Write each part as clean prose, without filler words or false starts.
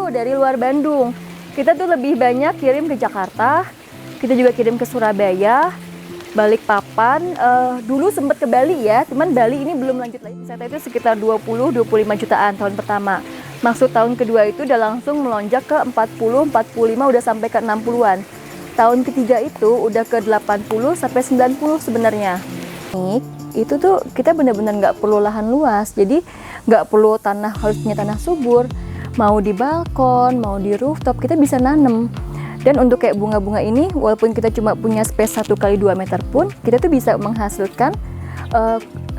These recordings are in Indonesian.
dari luar Bandung. Kita tuh lebih banyak kirim ke Jakarta, kita juga kirim ke Surabaya, Balikpapan, dulu sempat ke Bali ya, cuman Bali ini belum lanjut lagi. Wisata itu sekitar 20-25 jutaan tahun pertama. Maksud tahun kedua itu udah langsung melonjak ke 40-45, udah sampai ke 60-an. Tahun ketiga itu udah ke 80 sampai 90 sebenarnya. Itu tuh kita benar-benar nggak perlu lahan luas, jadi nggak perlu tanah, harus punya tanah subur. Mau di balkon, mau di rooftop, kita bisa nanam. Dan untuk kayak bunga-bunga ini, walaupun kita cuma punya space 1 kali 2 meter pun, kita tuh bisa menghasilkan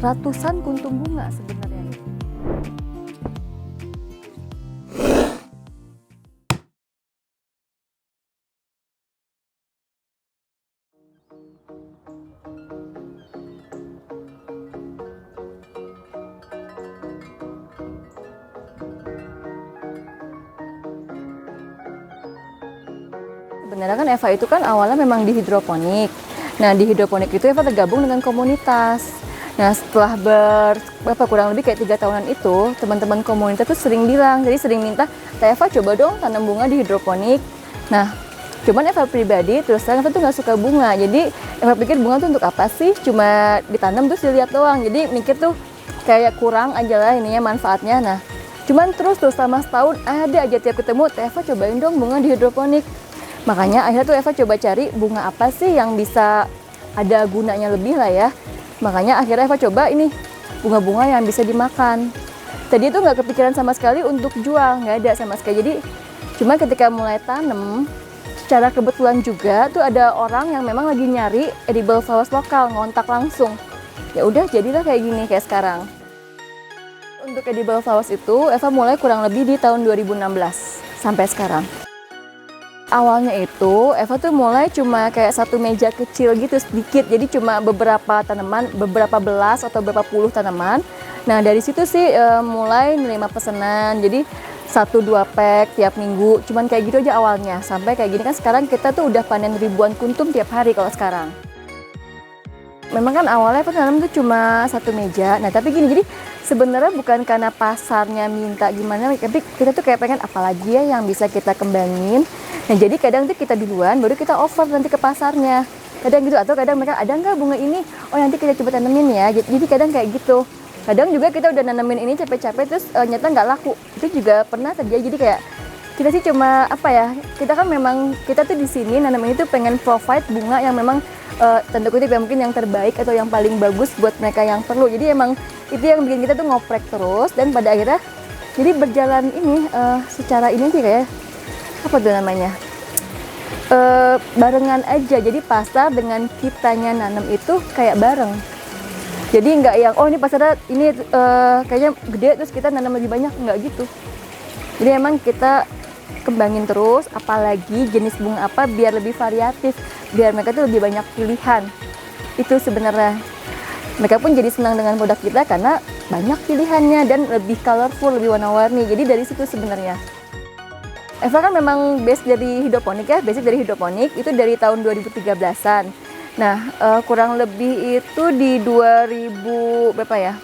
ratusan kuntum bunga sebenarnya. Sebenarnya kan Eva itu kan awalnya memang di hidroponik. Nah, di hidroponik itu Eva tergabung dengan komunitas. Nah, setelah kurang lebih kayak 3 tahunan itu, teman-teman komunitas tuh sering bilang, jadi sering minta, Eva coba dong tanam bunga di hidroponik. Nah, cuman Eva pribadi terus terang Eva tuh nggak suka bunga. Jadi Eva pikir bunga tuh untuk apa sih? Cuma ditanam terus dilihat doang. Jadi mikir tuh kayak kurang aja lah ininya manfaatnya. Nah, cuman terus selama setahun ada aja tiap ketemu, Eva cobain dong bunga di hidroponik. Makanya akhirnya tuh Eva coba cari bunga apa sih yang bisa ada gunanya lebih lah ya. Makanya akhirnya Eva coba ini bunga-bunga yang bisa dimakan. Tadi itu nggak kepikiran sama sekali untuk jual, nggak ada sama sekali. Jadi cuma ketika mulai tanam, secara kebetulan juga tuh ada orang yang memang lagi nyari edible flowers lokal, ngontak langsung. Ya udah jadilah kayak gini kayak sekarang. Untuk edible flowers itu Eva mulai kurang lebih di tahun 2016 sampai sekarang. Awalnya itu Eva tuh mulai cuma kayak satu meja kecil gitu sedikit, jadi cuma beberapa tanaman, beberapa belas atau beberapa puluh tanaman. Nah dari situ sih mulai menerima pesanan, jadi 1-2 pack tiap minggu, cuman kayak gitu aja awalnya. Sampai kayak gini kan sekarang kita tuh udah panen ribuan kuntum tiap hari kalau sekarang. Memang kan awalnya Eva tanam tuh cuma satu meja, nah tapi gini, jadi sebenarnya bukan karena pasarnya minta gimana, tapi kita tuh kayak pengen apalagi ya yang bisa kita kembangin. Nah jadi kadang tuh kita duluan, baru kita offer nanti ke pasarnya. Kadang gitu, atau kadang mereka ada nggak bunga ini? Oh nanti kita coba tanemin ya. Jadi kadang kayak gitu. Kadang juga kita udah nanemin ini capek-capek terus ternyata nggak laku. Itu juga pernah terjadi. Jadi kayak kita sih cuma apa ya? Kita kan memang kita tuh di sini nanemin itu pengen provide bunga yang memang tanda kutip ya mungkin yang terbaik atau yang paling bagus buat mereka yang perlu. Jadi emang itu yang bikin kita tuh ngoprek terus, dan pada akhirnya jadi berjalan ini secara ini sih kayak apa tuh namanya, barengan aja. Jadi pasar dengan kitanya nanam itu kayak bareng, jadi nggak yang oh ini pasarnya ini kayaknya gede terus kita nanam lebih banyak, nggak gitu. Jadi emang kita kembangin terus, apalagi jenis bunga apa biar lebih variatif, biar mereka tuh lebih banyak pilihan. Itu sebenarnya mereka pun jadi senang dengan produk kita karena banyak pilihannya dan lebih colorful, lebih warna-warni. Jadi dari situ sebenarnya. Eva kan memang base dari hidroponik ya, basic dari hidroponik itu dari tahun 2013-an. Nah, kurang lebih itu di 2000 berapa ya?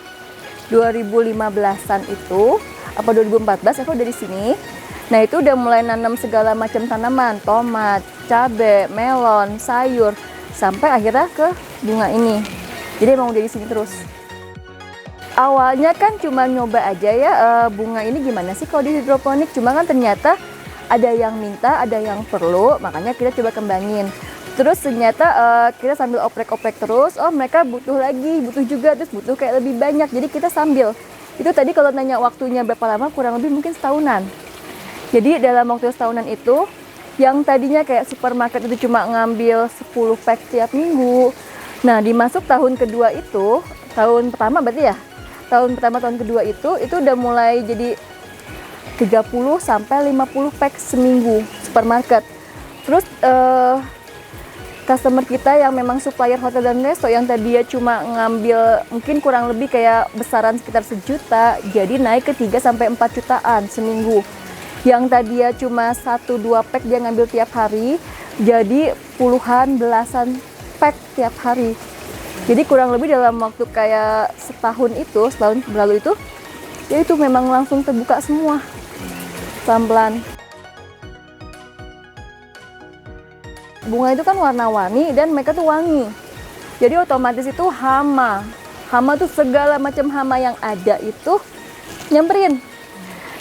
2015-an itu apa 2014 Eva dari sini. Nah, itu udah mulai nanam segala macam tanaman, tomat, cabai, melon, sayur, sampai akhirnya ke bunga ini. Jadi emang udah di sini terus. Awalnya kan cuma nyoba aja ya bunga ini gimana sih kalau di hidroponik, cuma kan ternyata ada yang minta, ada yang perlu, makanya kita coba kembangin. Terus ternyata kita sambil oprek-oprek terus, oh mereka butuh lagi, butuh juga, terus butuh kayak lebih banyak. Jadi kita sambil, itu tadi kalau nanya waktunya berapa lama, kurang lebih mungkin setahunan. Jadi dalam waktu setahunan itu, yang tadinya kayak supermarket itu cuma ngambil 10 pack tiap minggu. Nah dimasuk tahun kedua itu, tahun pertama berarti ya? Tahun pertama, tahun kedua itu udah mulai jadi 30 sampai 50 pack seminggu supermarket. Terus customer kita yang memang supplier hotel dan resto yang tadi ya cuma ngambil mungkin kurang lebih kayak besaran sekitar 1 juta, jadi naik ke 3 sampai 4 jutaan seminggu. Yang tadi ya cuma 1-2 pack dia ngambil tiap hari, jadi puluhan, belasan pack tiap hari. Jadi kurang lebih dalam waktu kayak setahun berlalu itu, ya itu memang langsung terbuka semua pelan-pelan. bunga itu kan warna-warni dan mereka tuh wangi. Jadi otomatis itu hama tuh segala macam hama yang ada itu nyamperin.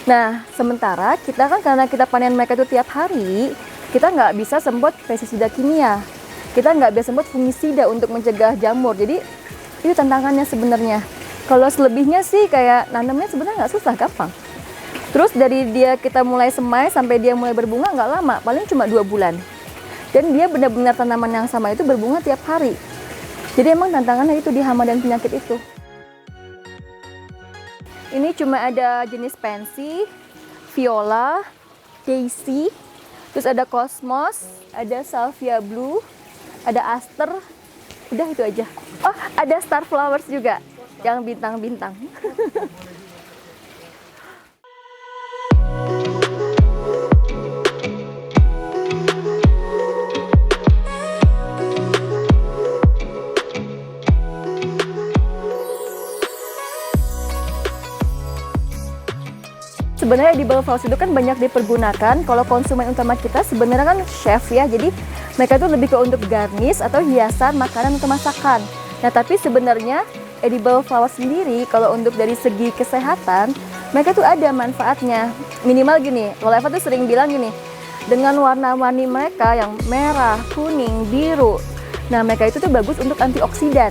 Nah, sementara kita kan karena kita panen mereka itu tiap hari, kita nggak bisa semprot pestisida kimia. Kita nggak bisa semprot fungisida untuk mencegah jamur. Jadi itu tantangannya sebenarnya. Kalau selebihnya sih kayak nanamnya sebenarnya nggak susah, gampang. Terus dari dia kita mulai semai sampai dia mulai berbunga nggak lama, paling cuma 2 bulan. Dan dia benar-benar tanaman yang sama itu berbunga tiap hari. Jadi emang tantangannya itu di hama dan penyakit itu. Ini cuma ada jenis pansy, viola, daisy, terus ada cosmos, ada salvia blue, ada aster, udah itu aja. Oh, ada star flowers juga, yang bintang-bintang. Sebenarnya edible flowers itu kan banyak dipergunakan. Kalau konsumen utama kita sebenarnya kan chef ya, jadi mereka tuh lebih ke untuk garnish atau hiasan makanan atau masakan. Nah, tapi sebenarnya edible flowers sendiri kalau untuk dari segi kesehatan mereka tuh ada manfaatnya. Minimal gini, kalau Eva tuh sering bilang gini, dengan warna-warni mereka yang merah, kuning, biru, nah mereka itu tuh bagus untuk antioksidan.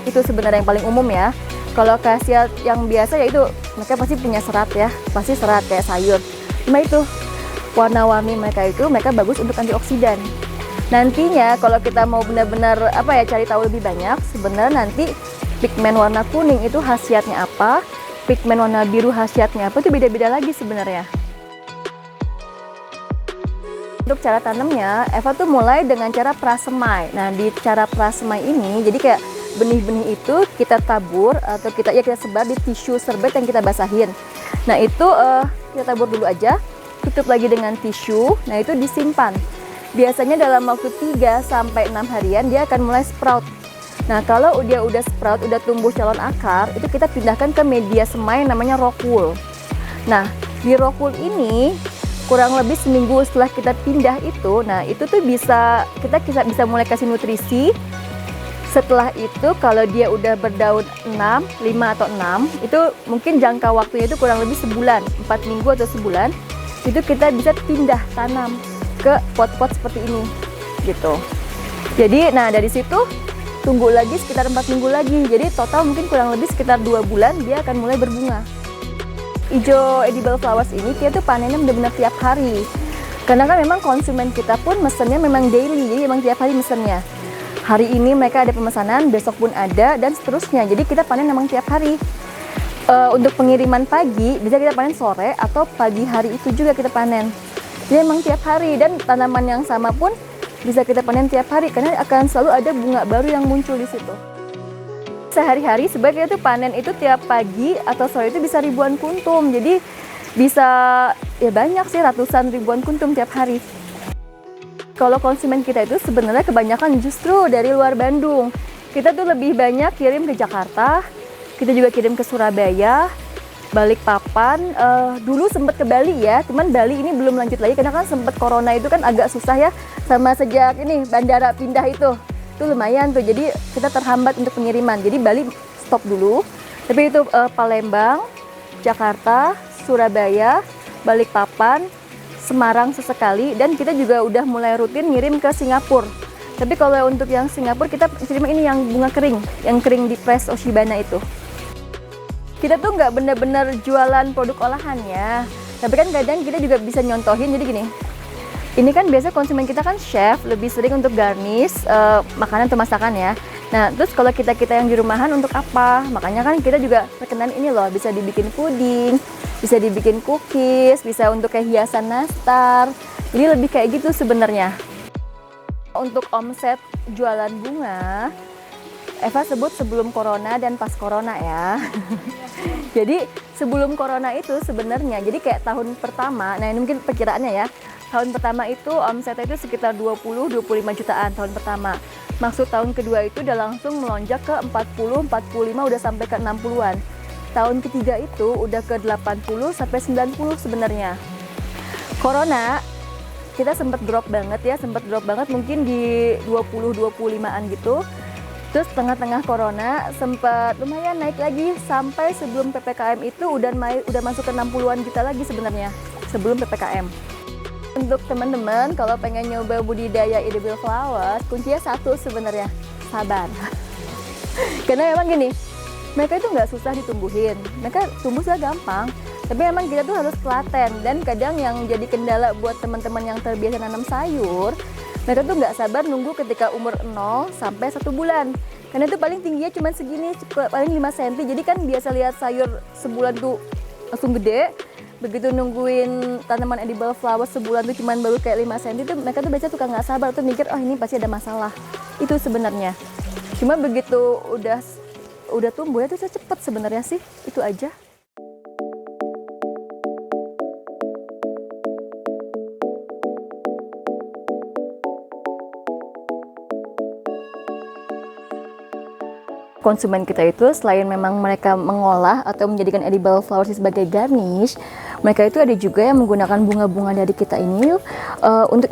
Itu sebenarnya yang paling umum ya. Kalau khasiat yang biasa yaitu mereka pasti punya serat ya, pasti serat kayak sayur. Cuma itu warna-warni mereka itu mereka bagus untuk antioksidan. Nantinya kalau kita mau benar-benar cari tahu lebih banyak, sebenarnya nanti pigmen warna kuning itu khasiatnya apa, pigmen warna biru khasiatnya apa, itu beda-beda lagi sebenarnya. Untuk cara tanamnya, Eva tuh mulai dengan cara prasemai. Nah, di cara prasemai ini jadi kayak benih-benih itu kita tabur atau kita sebar di tisu serbet yang kita basahin. Nah, itu kita tabur dulu aja, tutup lagi dengan tisu. Nah, itu disimpan. Biasanya dalam waktu 3 sampai 6 harian dia akan mulai sprout. Nah, kalau dia udah sprout, udah tumbuh calon akar, itu kita pindahkan ke media semai namanya rock wool. Nah, di rock wool ini kurang lebih seminggu setelah kita pindah itu, nah itu tuh kita bisa mulai kasih nutrisi. Setelah itu kalau dia udah berdaun 5 atau 6, itu mungkin jangka waktunya itu kurang lebih sebulan, 4 minggu atau sebulan, itu kita bisa pindah tanam ke pot-pot seperti ini gitu. Jadi nah dari situ tunggu lagi sekitar 4 minggu lagi, jadi total mungkin kurang lebih sekitar 2 bulan dia akan mulai berbunga. Ijo edible flowers ini kita tuh panennya benar-benar tiap hari, karena kan memang konsumen kita pun mesennya memang daily, jadi memang tiap hari mesennya. Hari ini mereka ada pemesanan, besok pun ada, dan seterusnya. Jadi kita panen memang tiap hari. Untuk pengiriman pagi, bisa kita panen sore atau pagi hari itu juga kita panen. Jadi memang tiap hari, dan tanaman yang sama pun bisa kita panen tiap hari, karena akan selalu ada bunga baru yang muncul di situ. Sehari-hari sebagai itu panen itu tiap pagi atau sore itu bisa ribuan kuntum. Jadi bisa ya banyak sih, ratusan ribuan kuntum tiap hari. Kalau konsumen kita itu sebenarnya kebanyakan justru dari luar Bandung. Kita tuh lebih banyak kirim ke Jakarta, kita juga kirim ke Surabaya, Balikpapan. Dulu sempat ke Bali ya, cuman Bali ini belum lanjut lagi karena kan sempat corona itu kan agak susah ya, sama sejak ini bandara pindah itu lumayan tuh. Jadi kita terhambat untuk pengiriman. Jadi Bali stop dulu. Tapi itu Palembang, Jakarta, Surabaya, Balikpapan, Semarang sesekali, dan kita juga udah mulai rutin ngirim ke Singapura. Tapi kalau untuk yang Singapura kita kirim ini yang bunga kering, yang kering di press Oshibana itu. Kita tuh nggak bener-bener jualan produk olahannya, tapi kan kadang kita juga bisa nyontohin. Jadi gini, ini kan biasa konsumen kita kan chef, lebih sering untuk garnish makanan atau masakan ya. Nah, terus kalau kita yang di rumahan untuk apa? Makanya kan kita juga perkenalan ini loh, bisa dibikin puding, bisa dibikin cookies, bisa untuk kayak hiasan nastar. Jadi lebih kayak gitu sebenarnya. Untuk omset jualan bunga, Eva sebut sebelum corona dan pas corona ya. Jadi sebelum corona itu sebenarnya, jadi kayak tahun pertama, nah ini mungkin perkiraannya ya. Tahun pertama itu omsetnya itu sekitar 20-25 jutaan tahun pertama. Maksud tahun kedua itu udah langsung melonjak ke 40-45, udah sampai ke 60-an. Tahun ketiga itu udah ke 80 sampai 90 sebenarnya. Corona kita sempat drop banget mungkin di 20-25an gitu. Terus tengah-tengah corona sempat lumayan naik lagi sampai sebelum PPKM itu udah masuk ke 60-an juta lagi sebenarnya sebelum PPKM. Untuk teman-teman kalau pengen nyoba budidaya edible flowers, kuncinya satu sebenarnya, sabar. Karena memang gini, mereka itu nggak susah ditumbuhin, mereka tumbuh sudah gampang. Tapi memang kita tuh harus telaten, dan kadang yang jadi kendala buat teman-teman yang terbiasa nanam sayur, mereka tuh nggak sabar nunggu ketika umur 0 sampai 1 bulan. Karena itu paling tingginya cuma segini, paling 5 cm. Jadi kan biasa lihat sayur sebulan tuh langsung gede. Begitu nungguin tanaman edible flowers sebulan tuh cuma baru kayak 5 cm, tuh mereka tuh biasa suka nggak sabar tuh mikir, oh ini pasti ada masalah. Itu sebenarnya. Cuma begitu udah tumbuh ya tuh cepet sebenarnya sih, itu aja. Konsumen kita itu selain memang mereka mengolah atau menjadikan edible flowers sebagai garnish, mereka itu ada juga yang menggunakan bunga-bunga dari kita ini untuk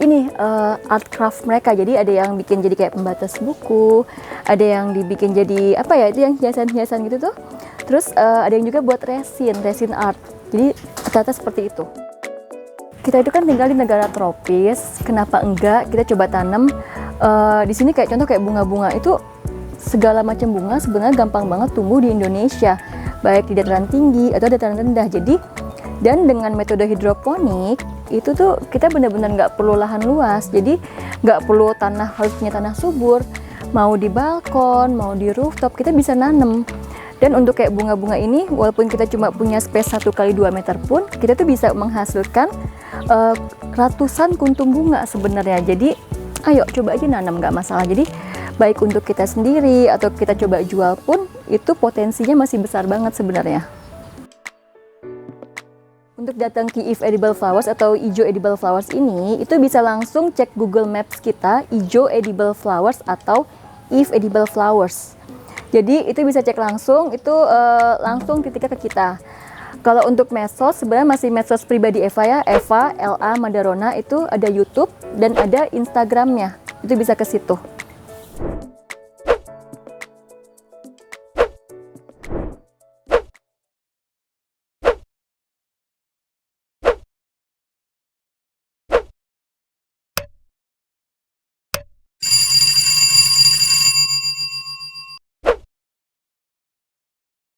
art craft mereka. Jadi ada yang bikin jadi kayak pembatas buku, ada yang dibikin jadi apa ya, itu yang hiasan-hiasan gitu tuh. Terus ada yang juga buat resin art. Jadi ternyata seperti itu. Kita itu kan tinggal di negara tropis, kenapa enggak kita coba tanam di sini kayak contoh kayak bunga-bunga itu. Segala macam bunga sebenarnya gampang banget tumbuh di Indonesia, baik di dataran tinggi atau dataran rendah. Jadi, dan dengan metode hidroponik itu tuh kita benar-benar nggak perlu lahan luas. Jadi nggak perlu harus punya tanah subur. Mau di balkon, mau di rooftop, kita bisa nanam. Dan untuk kayak bunga-bunga ini, walaupun kita cuma punya space 1 kali 2 meter pun, kita tuh bisa menghasilkan ratusan kuntum bunga sebenarnya. Jadi, ayo coba aja nanam, nggak masalah. Jadi baik untuk kita sendiri atau kita coba jual pun itu potensinya masih besar banget sebenarnya. Untuk datang ke Eve Edible Flowers atau Ijo Edible Flowers ini, itu bisa langsung cek Google Maps kita, Ijo Edible Flowers atau Eve Edible Flowers. Jadi itu bisa cek langsung, itu langsung ketika ke kita. Kalau untuk medsos, sebenarnya masih medsos pribadi Eva ya, Eva LA Madarona, itu ada YouTube dan ada Instagramnya, itu bisa ke situ.